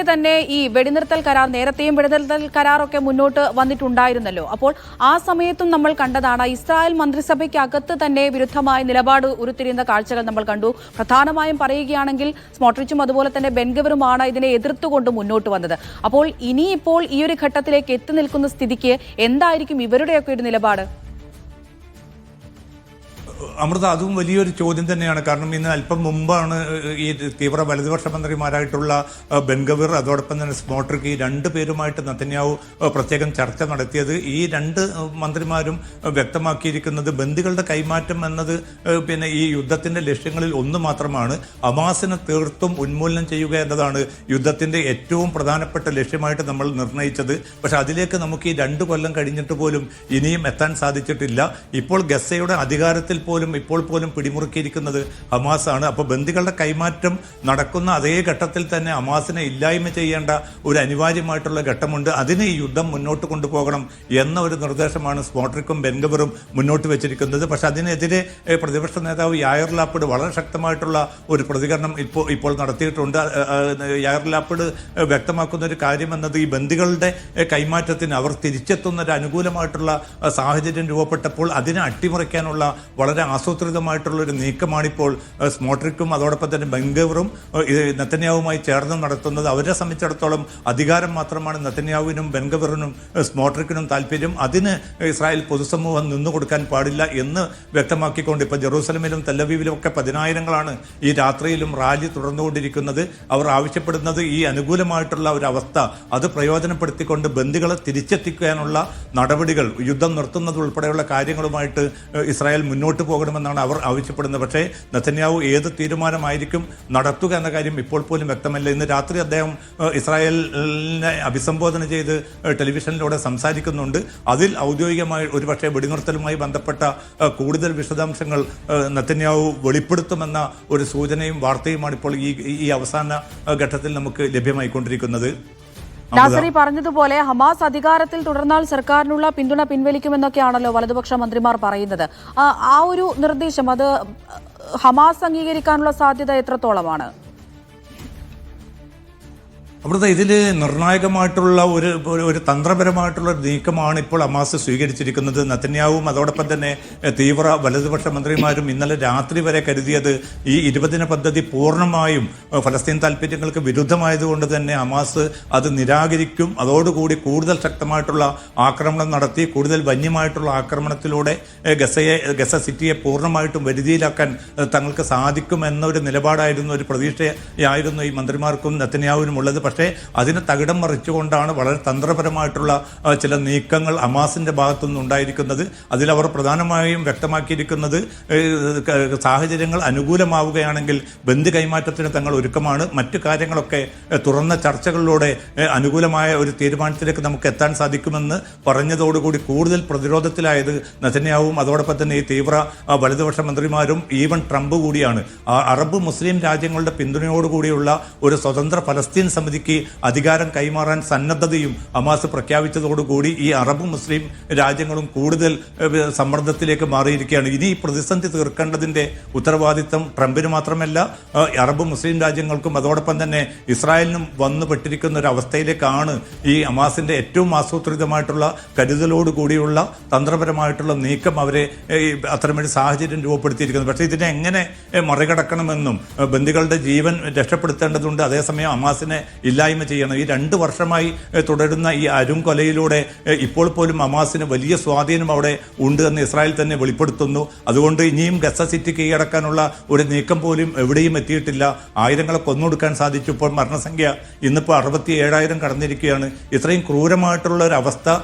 തന്നെ ഈ വെടിനിർത്തൽ കരാർ, നേരത്തെയും വെടിനിർത്തൽ കരാറൊക്കെ മുന്നോട്ട് വന്നിട്ടുണ്ടായിരുന്നല്ലോ. അപ്പോൾ ആ സമയത്തും നമ്മൾ കണ്ടതാണ് ഇസ്രായേൽ മന്ത്രിസഭയ്ക്കകത്ത് തന്നെ വിരുദ്ധമായ നിലപാട് ഉരുത്തിരിയുന്ന കാഴ്ചകൾ നമ്മൾ കണ്ടു. പ്രധാനമായും പറയുകയാണെങ്കിൽ സ്മോട്രിച്ചും അതുപോലെ തന്നെ ബെൻഗവറുമാണ് ഇതിനെ എതിർത്തുകൊണ്ട് മുന്നോട്ട് വന്നത്. അപ്പോൾ ഇനിയിപ്പോൾ ഈ ഒരു ഘട്ടത്തിലേക്ക് എത്തി നിൽക്കുന്ന സ്ഥിതിക്ക് എന്തായിരിക്കും ഇവരുടെയൊക്കെ ഒരു നിലപാട്? അമൃത, അതും വലിയൊരു ചോദ്യം തന്നെയാണ്. കാരണം ഇന്ന് അല്പം മുമ്പാണ് ഈ തീവ്ര വലതുപക്ഷ മന്ത്രിമാരായിട്ടുള്ള ബെൻഗവിർ അതോടൊപ്പം തന്നെ സ്മോട്രിക്, ഈ രണ്ടു പേരുമായിട്ട് നെതന്യാഹു പ്രത്യേകം ചർച്ച നടത്തിയത്. ഈ രണ്ട് മന്ത്രിമാരും വ്യക്തമാക്കിയിരിക്കുന്നത് ബന്ദികളുടെ കൈമാറ്റം എന്നത് പിന്നെ ഈ യുദ്ധത്തിന്റെ ലക്ഷ്യങ്ങളിൽ ഒന്ന് മാത്രമാണ്. ഹമാസിനെ തീർത്തും ഉന്മൂലനം ചെയ്യുക എന്നതാണ് യുദ്ധത്തിന്റെ ഏറ്റവും പ്രധാനപ്പെട്ട ലക്ഷ്യമായിട്ട് നമ്മൾ നിർണയിച്ചത്. പക്ഷെ അതിലേക്ക് നമുക്ക് ഈ 2 കൊല്ലം കഴിഞ്ഞിട്ട് പോലും ഇനിയും എത്താൻ സാധിച്ചിട്ടില്ല. ഇപ്പോൾ ഗസയുടെ അധികാരത്തിൽ ഇപ്പോൾ പോലും പിടിമുറുക്കിയിരിക്കുന്നത് ഹമാസാണ്. അപ്പോൾ ബന്ദികളുടെ കൈമാറ്റം നടക്കുന്ന അതേ ഘട്ടത്തിൽ തന്നെ ഹമാസിനെ ഇല്ലായ്മ ചെയ്യേണ്ട ഒരു അനിവാര്യമായിട്ടുള്ള ഘട്ടമുണ്ട്. അതിന് ഈ യുദ്ധം മുന്നോട്ട് കൊണ്ടുപോകണം എന്ന ഒരു നിർദ്ദേശമാണ് സ്മോട്രിക്കും ബെൻഗവറും മുന്നോട്ട് വെച്ചിരിക്കുന്നത്. പക്ഷെ അതിനെതിരെ പ്രതിപക്ഷ നേതാവ് യായർ ലാപ്പിഡ് വളരെ ശക്തമായിട്ടുള്ള ഒരു പ്രതികരണം ഇപ്പോൾ നടത്തിയിട്ടുണ്ട്. യായർ ലാപ്പിഡ് വ്യക്തമാക്കുന്ന ഒരു കാര്യം എന്നത് ഈ ബന്ദികളുടെ കൈമാറ്റത്തിന് അവർ തിരിച്ചെത്തുന്ന ഒരു അനുകൂലമായിട്ടുള്ള സാഹചര്യം രൂപപ്പെട്ടപ്പോൾ അതിനെ അട്ടിമറിക്കാനുള്ള വളരെ ആസൂത്രിതമായിട്ടുള്ള ഒരു നീക്കമാണിപ്പോൾ സ്മോട്രിക്കും അതോടൊപ്പം തന്നെ ബെൻഗവറും നെതന്യാഹുവുമായി ചേർന്ന് നടത്തുന്നത്. അവരെ സംബന്ധിച്ചിടത്തോളം അധികാരം മാത്രമാണ് നെതന്യാഹുവിനും ബെൻഗവറിനും സ്മോട്രിക്കിനും താല്പര്യം. അതിന് ഇസ്രായേൽ പൊതുസമൂഹം നിന്നുകൊടുക്കാൻ പാടില്ല എന്ന് വ്യക്തമാക്കിക്കൊണ്ട് ഇപ്പോൾ ജെറൂസലമിലും തെല്ലവീവിലും ഒക്കെ 10,000-ങ്ങളാണ് ഈ രാത്രിയിലും റാലി തുടർന്നുകൊണ്ടിരിക്കുന്നത്. അവർ ആവശ്യപ്പെടുന്നത് ഈ അനുകൂലമായിട്ടുള്ള ഒരു അവസ്ഥ അത് പ്രയോജനപ്പെടുത്തിക്കൊണ്ട് ബന്ദികളെ തിരിച്ചെത്തിക്കാനുള്ള നടപടികൾ, യുദ്ധം നിർത്തുന്നത് ഉൾപ്പെടെയുള്ള കാര്യങ്ങളുമായിട്ട് ഇസ്രായേൽ മുന്നോട്ട് പോകണമെന്നാണ് അവർ ആവശ്യപ്പെടുന്നത്. പക്ഷേ നെതന്യാഹു ഏത് തീരുമാനമായിരിക്കും നടത്തുക എന്ന കാര്യം ഇപ്പോൾ പോലും വ്യക്തമല്ല. ഇന്ന് രാത്രി അദ്ദേഹം ഇസ്രായേലിനെ അഭിസംബോധന ചെയ്ത് ടെലിവിഷനിലൂടെ സംസാരിക്കുന്നുണ്ട്. അതിൽ ഔദ്യോഗികമായി ഒരുപക്ഷെ വെടിനിർത്തലുമായി ബന്ധപ്പെട്ട കൂടുതൽ വിശദാംശങ്ങൾ നെതന്യാഹു വെളിപ്പെടുത്തുമെന്ന ഒരു സൂചനയും വാർത്തയുമാണ് ഇപ്പോൾ ഈ അവസാന ഘട്ടത്തിൽ നമുക്ക് ലഭ്യമായിക്കൊണ്ടിരിക്കുന്നത്. നാസറി പറഞ്ഞതുപോലെ ഹമാസ് അധികാരത്തിൽ തുടർന്നാൽ സർക്കാരിനുള്ള പിന്തുണ പിൻവലിക്കുമെന്നൊക്കെയാണല്ലോ വലതുപക്ഷ മന്ത്രിമാർ പറയുന്നത്. ആ ഒരു നിർദ്ദേശം അത് ഹമാസ് അംഗീകരിക്കാനുള്ള സാധ്യത എത്രത്തോളമാണ്? അവിടുത്തെ ഇതിൽ നിർണായകമായിട്ടുള്ള ഒരു തന്ത്രപരമായിട്ടുള്ള നീക്കമാണ് ഇപ്പോൾ ഹമാസ് സ്വീകരിച്ചിരിക്കുന്നത്. നെതന്യാഹുവും അതോടൊപ്പം തന്നെ തീവ്ര വലതുപക്ഷ മന്ത്രിമാരും ഇന്നലെ രാത്രി വരെ കരുതിയത് ഈ 20 ദിന പദ്ധതി പൂർണ്ണമായും ഫലസ്തീൻ താല്പര്യങ്ങൾക്ക് വിരുദ്ധമായതുകൊണ്ട് തന്നെ ഹമാസ് അത് നിരാകരിക്കും. അതോടുകൂടി കൂടുതൽ ശക്തമായിട്ടുള്ള ആക്രമണം നടത്തി കൂടുതൽ വന്യമായിട്ടുള്ള ആക്രമണത്തിലൂടെ ഗസ സിറ്റിയെ പൂർണ്ണമായിട്ടും വരുതിയിലാക്കാൻ തങ്ങൾക്ക് സാധിക്കുമെന്നൊരു നിലപാടായിരുന്നു, ഒരു പ്രതീക്ഷയായിരുന്നു ഈ മന്ത്രിമാർക്കും നെതന്യാഹുവിനും ഉള്ളത്. പക്ഷേ അതിന് തകിടം മറിച്ചുകൊണ്ടാണ് വളരെ തന്ത്രപരമായിട്ടുള്ള ചില നീക്കങ്ങൾ ഹമാസിന്റെ ഭാഗത്തുനിന്ന് ഉണ്ടായിരിക്കുന്നത്. അതിലവർ പ്രധാനമായും വ്യക്തമാക്കിയിരിക്കുന്നത് സാഹചര്യങ്ങൾ അനുകൂലമാവുകയാണെങ്കിൽ ബന്ദി കൈമാറ്റത്തിന് തങ്ങൾ ഒരുക്കമാണ്. മറ്റു കാര്യങ്ങളൊക്കെ തുറന്ന ചർച്ചകളിലൂടെ അനുകൂലമായ ഒരു തീരുമാനത്തിലേക്ക് നമുക്ക് എത്താൻ സാധിക്കുമെന്ന് പറഞ്ഞതോടുകൂടി കൂടുതൽ പ്രതിരോധത്തിലായത് നെതന്യാഹുവും അതോടൊപ്പം തന്നെ ഈ തീവ്ര വലതുപക്ഷ മന്ത്രിമാരും ഈവൻ ട്രംപ് കൂടിയാണ്. അറബ് മുസ്ലിം രാജ്യങ്ങളുടെ പിന്തുണയോടുകൂടിയുള്ള ഒരു സ്വതന്ത്ര ഫലസ്തീൻ സമിതിക്ക് അധികാരം കൈമാറാൻ സന്നദ്ധതയും ഹമാസ് പ്രഖ്യാപിച്ചതോടുകൂടി ഈ അറബ് മുസ്ലിം രാജ്യങ്ങളും കൂടുതൽ സമ്മർദ്ദത്തിലേക്ക് മാറിയിരിക്കുകയാണ്. ഇനി ഈ പ്രതിസന്ധി തീർക്കേണ്ടതിന്റെ ഉത്തരവാദിത്തം ട്രംപിന് മാത്രമല്ല അറബ് മുസ്ലിം രാജ്യങ്ങൾക്കും അതോടൊപ്പം തന്നെ ഇസ്രായേലിനും വന്നുപെട്ടിരിക്കുന്ന ഒരു അവസ്ഥയിലേക്കാണ് ഈ ഹമാസിന്റെ ഏറ്റവും ആസൂത്രിതമായിട്ടുള്ള കരുതലോടുകൂടിയുള്ള തന്ത്രപരമായിട്ടുള്ള നീക്കം അവരെ അത്തരമൊരു സാഹചര്യം രൂപപ്പെടുത്തിയിരിക്കുന്നത്. പക്ഷേ ഇതിനെ എങ്ങനെ മറികടക്കണമെന്നും ബന്ദികളുടെ ജീവൻ രക്ഷപ്പെടുത്തേണ്ടതുണ്ട്, അതേസമയം ഹമാസിനെ ഇല്ലായ്മ ചെയ്യണം. ഈ 2 വർഷമായി തുടരുന്ന ഈ അരും കൊലയിലൂടെ ഇപ്പോൾ പോലും ഹമാസിന് വലിയ സ്വാധീനം അവിടെ ഉണ്ട് എന്ന് ഇസ്രായേൽ തന്നെ വെളിപ്പെടുത്തുന്നു. അതുകൊണ്ട് ഇനിയും ഗസ സിറ്റി കീഴടക്കാനുള്ള ഒരു നീക്കം പോലും എവിടെയും എത്തിയിട്ടില്ല. ആയിരങ്ങളെ കൊന്നൊടുക്കാൻ സാധിച്ചു. ഇപ്പോൾ മരണസംഖ്യ ഇന്നിപ്പോൾ 67,000 കടന്നിരിക്കുകയാണ്. ഇത്രയും ക്രൂരമായിട്ടുള്ള ഒരു അവസ്ഥ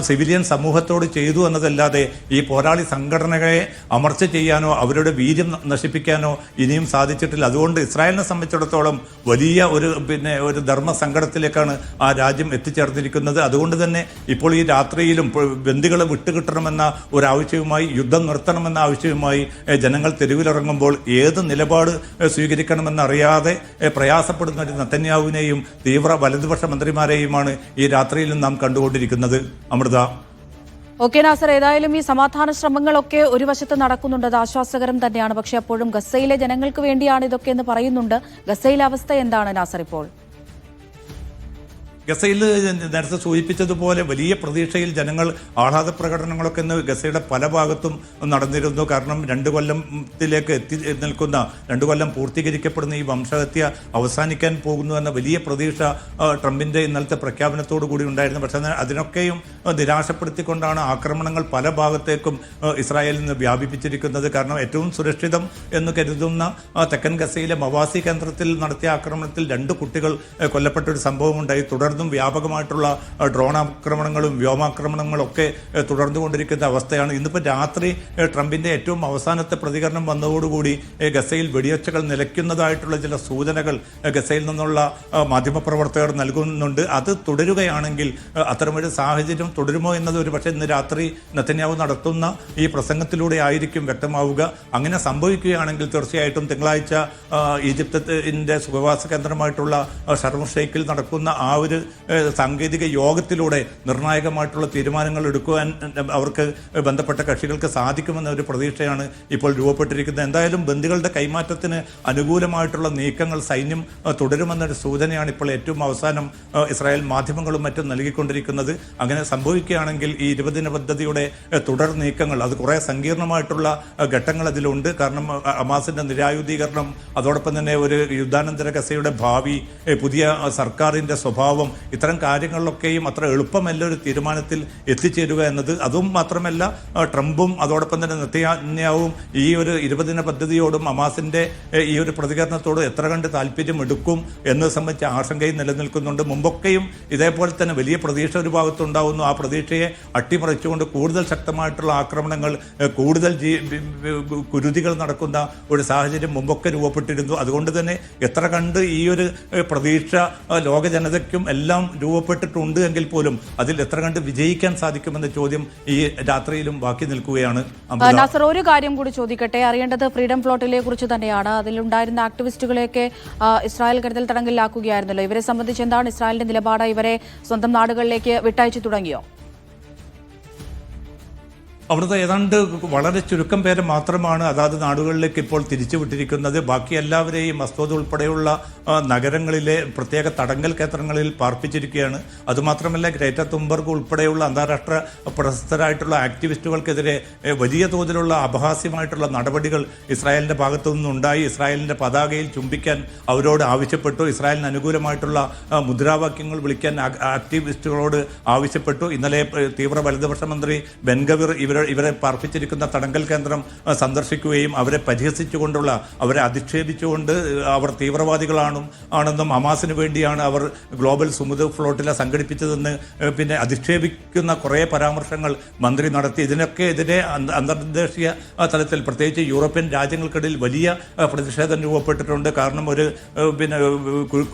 സിവിലിയൻ സമൂഹത്തോട് ചെയ്തു എന്നതല്ലാതെ ഈ പോരാളി സംഘടനകളെ അമർച്ച ചെയ്യാനോ അവരുടെ വീര്യം നശിപ്പിക്കാനോ ഇനിയും സാധിച്ചിട്ടില്ല. അതുകൊണ്ട് ഇസ്രായേലിനെ സംബന്ധിച്ചിടത്തോളം വലിയ ഒരു ധർമ്മ സങ്കടത്തിലേക്കാണ് ആ രാജ്യം എത്തിച്ചേർന്നിരിക്കുന്നത്. അതുകൊണ്ട് തന്നെ ഇപ്പോൾ ഈ രാത്രിയിലും ബന്ദികളെ വിട്ടുകിട്ടണമെന്ന ഒരാവശ്യവുമായി, യുദ്ധം നിർത്തണമെന്ന ആവശ്യവുമായി ജനങ്ങൾ തെരുവിലിറങ്ങുമ്പോൾ ഏത് നിലപാട് സ്വീകരിക്കണമെന്നറിയാതെ പ്രയാസപ്പെടുന്ന ഒരു നെതന്യാഹുവിനെയും തീവ്ര വലതുപക്ഷ മന്ത്രിമാരെയുമാണ് ഈ രാത്രിയിലും നാം കണ്ടുകൊണ്ടിരിക്കുന്നത്. അമൃത. ഓക്കെ നാസർ, ഏതായാലും ഈ സമാധാന ശ്രമങ്ങളൊക്കെ ഒരു വശത്ത് നടക്കുന്നുണ്ട്, അത് ആശ്വാസകരം തന്നെയാണ്. പക്ഷെ അപ്പോഴും ഗസയിലെ ജനങ്ങൾക്ക് വേണ്ടിയാണ് ഇതൊക്കെ എന്ന് പറയുന്നുണ്ട്. ഗസയിലെ അവസ്ഥ എന്താണ് നാസർ ഇപ്പോൾ? ഗസയിൽ നേരത്തെ സൂചിപ്പിച്ചതുപോലെ വലിയ പ്രതീക്ഷയിൽ ജനങ്ങൾ ആഹ്ലാദ പ്രകടനങ്ങളൊക്കെ ഇന്ന് ഗസയുടെ പല ഭാഗത്തും നടന്നിരുന്നു. കാരണം 2 കൊല്ലത്തിലേക്ക് എത്തി നിൽക്കുന്ന 2 കൊല്ലം പൂർത്തീകരിക്കപ്പെടുന്ന ഈ വംശഹത്യ അവസാനിക്കാൻ പോകുന്നു എന്ന വലിയ പ്രതീക്ഷ ട്രംപിന്റെ ഇന്നലത്തെ പ്രഖ്യാപനത്തോടു കൂടി ഉണ്ടായിരുന്നു. പക്ഷേ അതിനൊക്കെയും നിരാശപ്പെടുത്തിക്കൊണ്ടാണ് ആക്രമണങ്ങൾ പല ഭാഗത്തേക്കും ഇസ്രായേലിൽ നിന്ന് വ്യാപിപ്പിച്ചിരിക്കുന്നത്. കാരണം ഏറ്റവും സുരക്ഷിതം എന്ന് കരുതുന്ന തെക്കൻ ഗസയിലെ മവാസി കേന്ദ്രത്തിൽ നടത്തിയ ആക്രമണത്തിൽ 2 കുട്ടികൾ കൊല്ലപ്പെട്ട ഒരു സംഭവമുണ്ടായി. തുടർന്നും വ്യാപകമായിട്ടുള്ള ഡ്രോൺ ആക്രമണങ്ങളും വ്യോമാക്രമണങ്ങളും ഒക്കെ തുടർന്നുകൊണ്ടിരിക്കുന്ന അവസ്ഥയാണ്. ഇന്നിപ്പോൾ രാത്രി ട്രംപിന്റെ ഏറ്റവും അവസാനത്തെ പ്രതികരണം വന്നതോടുകൂടി ഗസയിൽ വെടിയൊച്ചകൾ നിലയ്ക്കുന്നതായിട്ടുള്ള ചില സൂചനകൾ ഗസയിൽ നിന്നുള്ള മാധ്യമപ്രവർത്തകർ നൽകുന്നുണ്ട്. അത് തുടരുകയാണെങ്കിൽ അത്തരമൊരു സാഹചര്യം തുടരുമോ എന്നത് ഒരു പക്ഷേ ഇന്ന് രാത്രി നെതന്യാഹു നടത്തുന്ന ഈ പ്രസംഗത്തിലൂടെ ആയിരിക്കും വ്യക്തമാവുക. അങ്ങനെ സംഭവിക്കുകയാണെങ്കിൽ തീർച്ചയായിട്ടും തിങ്കളാഴ്ച ഈജിപ്തിന്റെ സുഖവാസ കേന്ദ്രമായിട്ടുള്ള ഷർം ഷെയ്ഖിൽ നടക്കുന്ന ആ ഒരു സാങ്കേതിക യോഗത്തിലൂടെ നിർണായകമായിട്ടുള്ള തീരുമാനങ്ങൾ എടുക്കുവാൻ അവർക്ക് ബന്ധപ്പെട്ട കക്ഷികൾക്ക് സാധിക്കുമെന്ന ഒരു പ്രതീക്ഷയാണ് ഇപ്പോൾ രൂപപ്പെട്ടിരിക്കുന്നത്. എന്തായാലും ബന്ദികളുടെ കൈമാറ്റത്തിന് അനുകൂലമായിട്ടുള്ള നീക്കങ്ങൾ സൈന്യം തുടരുമെന്നൊരു സൂചനയാണ് ഇപ്പോൾ ഏറ്റവും അവസാനം ഇസ്രായേൽ മാധ്യമങ്ങളും മറ്റും നൽകിക്കൊണ്ടിരിക്കുന്നത്. അങ്ങനെ സംഭവിക്കുകയാണെങ്കിൽ ഈ 20 ദിന പദ്ധതിയുടെ തുടർ നീക്കങ്ങൾ അത് കുറേ സങ്കീർണമായിട്ടുള്ള ഘട്ടങ്ങൾ അതിലുണ്ട്. കാരണം ഹമാസിന്റെ നിരായുധീകരണം, അതോടൊപ്പം തന്നെ ഒരു യുദ്ധാനന്തര ഗസയുടെ ഭാവി, പുതിയ സർക്കാരിന്റെ സ്വഭാവം, ഇത്തരം കാര്യങ്ങളിലൊക്കെയും അത്ര എളുപ്പമല്ല ഒരു തീരുമാനത്തിൽ എത്തിച്ചേരുക എന്നത്. അതും മാത്രമല്ല ട്രംപും അതോടൊപ്പം തന്നെ നെതന്യാഹുവും ഈ ഒരു 20 ദിന പദ്ധതിയോടും ഹമാസിന്റെ ഈ ഒരു പ്രതികരണത്തോട് എത്ര കണ്ട് താല്പര്യം എടുക്കും എന്നത് സംബന്ധിച്ച ആശങ്കയും നിലനിൽക്കുന്നുണ്ട്. മുമ്പൊക്കെയും ഇതേപോലെ തന്നെ വലിയ പ്രതീക്ഷ ഒരു ഭാഗത്തുണ്ടാവുന്നു. ആ പ്രതീക്ഷയെ അട്ടിമറിച്ചുകൊണ്ട് കൂടുതൽ ശക്തമായിട്ടുള്ള ആക്രമണങ്ങൾ, കൂടുതൽ കുരുതികൾ നടക്കുന്ന ഒരു സാഹചര്യം മുമ്പൊക്കെ രൂപപ്പെട്ടിരുന്നു. അതുകൊണ്ട് തന്നെ എത്ര കണ്ട് ഈ ഒരു പ്രതീക്ഷ ലോക ജനതയ്ക്കും എല്ലാം രൂപപ്പെട്ടിട്ടുണ്ട് എങ്കിൽ പോലും അതിൽ എത്ര കണ്ട് വിജയിക്കാൻ സാധിക്കുമെന്ന ചോദ്യം ഈ രാത്രിയിലും ബാക്കി നിൽക്കുകയാണ്. നാസർ, ഒരു കാര്യം കൂടി ചോദിക്കട്ടെ. അറിയേണ്ടത് ഫ്രീഡം ഫ്ലോട്ടിലെ കുറിച്ച് തന്നെയാണ്. അതിലുണ്ടായിരുന്ന ആക്ടിവിസ്റ്റുകളെയൊക്കെ ഇസ്രായേൽ കരുതൽ തടങ്കലിലാക്കുകയായിരുന്നല്ലോ. ഇവരെ സംബന്ധിച്ച് എന്താണ് ഇസ്രായേലിന്റെ നിലപാട്? ഇവരെ സ്വന്തം നാടുകളിലേക്ക് വിട്ടയച്ചു തുടങ്ങിയോ? അവിടുത്തെ ഏതാണ്ട് വളരെ ചുരുക്കം പേരെ മാത്രമാണ് അതാത് നാടുകളിലേക്ക് ഇപ്പോൾ തിരിച്ചുവിട്ടിരിക്കുന്നത്. ബാക്കി എല്ലാവരെയും മസ്തോദ് ഉൾപ്പെടെയുള്ള നഗരങ്ങളിലെ പ്രത്യേക തടങ്കൽ കേന്ദ്രങ്ങളിൽ പാർപ്പിച്ചിരിക്കുകയാണ്. അതുമാത്രമല്ല ഗ്രേറ്റർ തുംബർഗ് ഉൾപ്പെടെയുള്ള അന്താരാഷ്ട്ര പ്രശസ്തരായിട്ടുള്ള ആക്ടിവിസ്റ്റുകൾക്കെതിരെ വലിയ തോതിലുള്ള അപഹാസ്യമായിട്ടുള്ള നടപടികൾ ഇസ്രായേലിന്റെ ഭാഗത്തു നിന്നുണ്ടായി. ഇസ്രായേലിന്റെ പതാകയിൽ ചുംബിക്കാൻ അവരോട് ആവശ്യപ്പെട്ടു. ഇസ്രായേലിന് അനുകൂലമായിട്ടുള്ള മുദ്രാവാക്യങ്ങൾ വിളിക്കാൻ ആക്ടിവിസ്റ്റുകളോട് ആവശ്യപ്പെട്ടു. ഇന്നലെ തീവ്ര വലതുപക്ഷ മന്ത്രി ബെൻഗവിർ ഇവരെ പാർപ്പിച്ചിരിക്കുന്ന തടങ്കൽ കേന്ദ്രം സന്ദർശിക്കുകയും അവരെ പരിഹസിച്ചുകൊണ്ടുള്ള, അവരെ അധിക്ഷേപിച്ചുകൊണ്ട് അവർ തീവ്രവാദികളാണെന്നും ഹമാസിന് വേണ്ടിയാണ് അവർ ഗ്ലോബൽ സുമുദ് ഫ്ലോട്ടില സംഘടിപ്പിച്ചതെന്ന് പിന്നെ അധിക്ഷേപിക്കുന്ന കുറേ പരാമർശങ്ങൾ മന്ത്രി നടത്തി. ഇതിനൊക്കെ എതിരെ അന്തർദേശീയ തലത്തിൽ പ്രത്യേകിച്ച് യൂറോപ്യൻ രാജ്യങ്ങൾക്കിടയിൽ വലിയ പ്രതിഷേധം രൂപപ്പെട്ടിട്ടുണ്ട്. കാരണം ഒരു പിന്നെ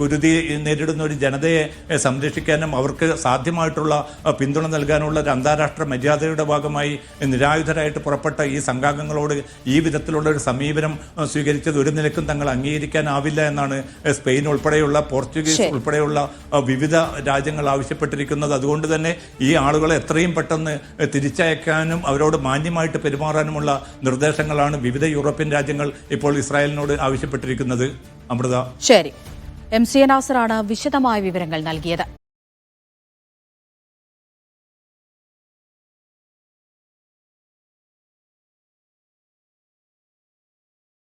കുരുതി നേരിടുന്ന ഒരു ജനതയെ സംരക്ഷിക്കാനും അവർക്ക് സാധ്യമായിട്ടുള്ള പിന്തുണ നൽകാനുള്ള ഒരു അന്താരാഷ്ട്ര മര്യാദയുടെ ഭാഗമായി നിരായുധരായിട്ട് പുറപ്പെട്ട ഈ സംഘാംഗങ്ങളോട് ഈ വിധത്തിലുള്ള ഒരു സമീപനം സ്വീകരിച്ചത് ഒരു നിലക്കും തങ്ങൾ അംഗീകരിക്കാനാവില്ല എന്നാണ് സ്പെയിൻ ഉൾപ്പെടെയുള്ള, പോർച്ചുഗീസ് ഉൾപ്പെടെയുള്ള വിവിധ രാജ്യങ്ങൾ ആവശ്യപ്പെട്ടിരിക്കുന്നത്. അതുകൊണ്ട് തന്നെ ഈ ആളുകളെ എത്രയും പെട്ടെന്ന് തിരിച്ചയക്കാനും അവരോട് മാന്യമായിട്ട് പെരുമാറാനുമുള്ള നിർദ്ദേശങ്ങളാണ് വിവിധ യൂറോപ്യൻ രാജ്യങ്ങൾ ഇപ്പോൾ ഇസ്രായേലിനോട് ആവശ്യപ്പെട്ടിരിക്കുന്നത്. അമൃത. ശരി, MC നാസറാണ് വിശദമായ വിവരങ്ങൾ നൽകിയത്.